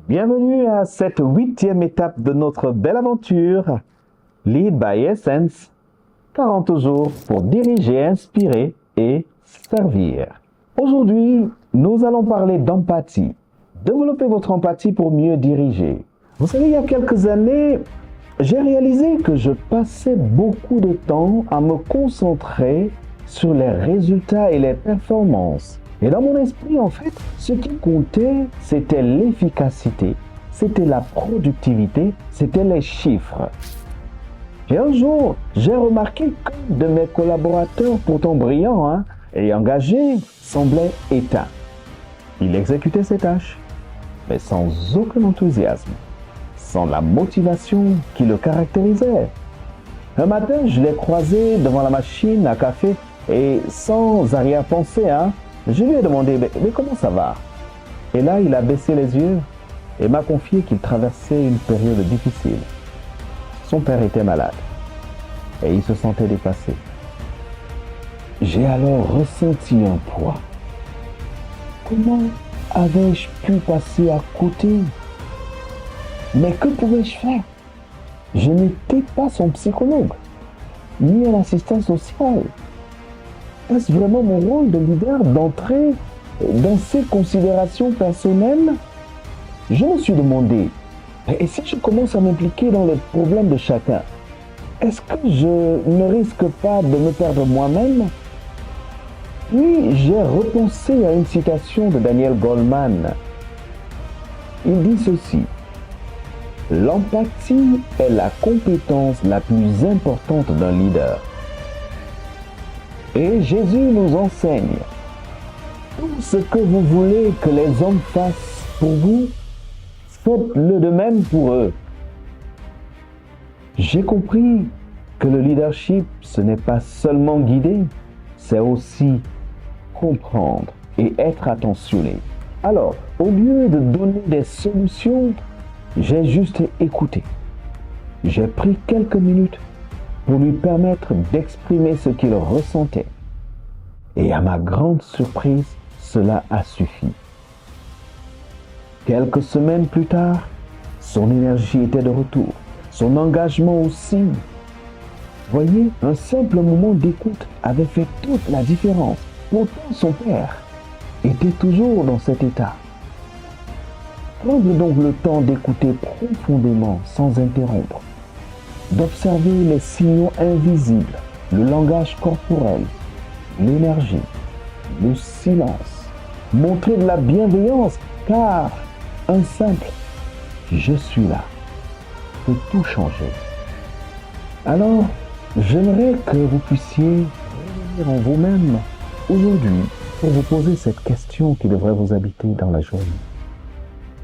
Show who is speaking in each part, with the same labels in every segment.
Speaker 1: Bienvenue à cette 8e étape de notre belle aventure, Lead by Essence, 40 jours pour diriger, inspirer et servir. Aujourd'hui, nous allons parler d'empathie. Développez votre empathie pour mieux diriger. Vous savez, il y a quelques années, j'ai réalisé que je passais beaucoup de temps à me concentrer sur les résultats et les performances. Et dans mon esprit, en fait, ce qui comptait, c'était l'efficacité, c'était la productivité, c'était les chiffres. Et un jour, j'ai remarqué qu'un de mes collaborateurs, pourtant brillant et engagé, semblait éteint. Il exécutait ses tâches, mais sans aucun enthousiasme, sans la motivation qui le caractérisait. Un matin, je l'ai croisé devant la machine à café et sans arrière-pensée, je lui ai demandé « Mais comment ça va ?» Et là, il a baissé les yeux et m'a confié qu'il traversait une période difficile. Son père était malade et il se sentait dépassé. J'ai alors ressenti un poids. Comment avais-je pu passer à côté? Mais que pouvais-je faire? Je n'étais pas son psychologue, ni un assistant social. Est-ce vraiment mon rôle de leader d'entrer dans ces considérations personnelles? Je me suis demandé, et si je commence à m'impliquer dans les problèmes de chacun, est-ce que je ne risque pas de me perdre moi-même? Puis j'ai repensé à une citation de Daniel Goleman. Il dit ceci: « L'empathie est la compétence la plus importante d'un leader. » Et Jésus nous enseigne, tout ce que vous voulez que les hommes fassent pour vous, faites-le de même pour eux. J'ai compris que le leadership, ce n'est pas seulement guider, c'est aussi comprendre et être attentionné. Alors, au lieu de donner des solutions, j'ai juste écouté. J'ai pris quelques minutes pour lui permettre d'exprimer ce qu'il ressentait. Et à ma grande surprise, cela a suffi. Quelques semaines plus tard, son énergie était de retour, son engagement aussi. Voyez, un simple moment d'écoute avait fait toute la différence. Pourtant, son père était toujours dans cet état. Prenez donc le temps d'écouter profondément, sans interrompre, d'observer les signaux invisibles, le langage corporel, l'énergie, le silence. Montrez de la bienveillance, car un simple « je suis là » peut tout changer. Alors, j'aimerais que vous puissiez revenir en vous-même aujourd'hui pour vous poser cette question qui devrait vous habiter dans la journée.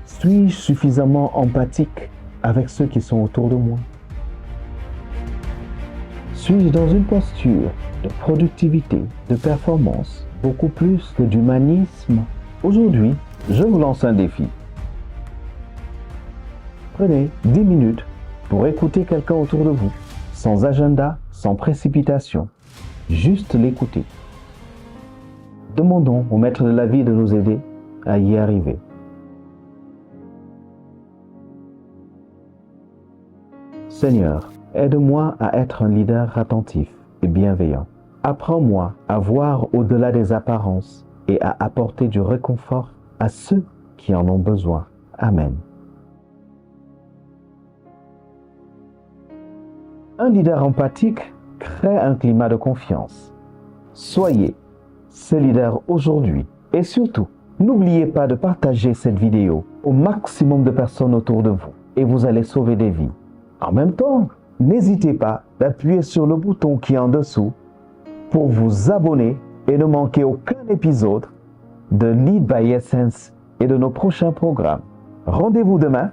Speaker 1: Suis-je suffisamment empathique avec ceux qui sont autour de moi? Suis-je dans une posture de productivité, de performance, beaucoup plus que d'humanisme? Aujourd'hui, je vous lance un défi. Prenez 10 minutes pour écouter quelqu'un autour de vous, sans agenda, sans précipitation, juste l'écouter. Demandons au Maître de la vie de nous aider à y arriver. Seigneur, aide-moi à être un leader attentif et bienveillant. Apprends-moi à voir au-delà des apparences et à apporter du réconfort à ceux qui en ont besoin. Amen. Un leader empathique crée un climat de confiance. Soyez ce leader aujourd'hui et surtout, n'oubliez pas de partager cette vidéo au maximum de personnes autour de vous et vous allez sauver des vies. En même temps, n'hésitez pas d'appuyer sur le bouton qui est en dessous pour vous abonner et ne manquer aucun épisode de Lead by Essence et de nos prochains programmes. Rendez-vous demain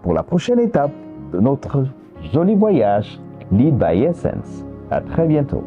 Speaker 1: pour la prochaine étape de notre joli voyage Lead by Essence. À très bientôt.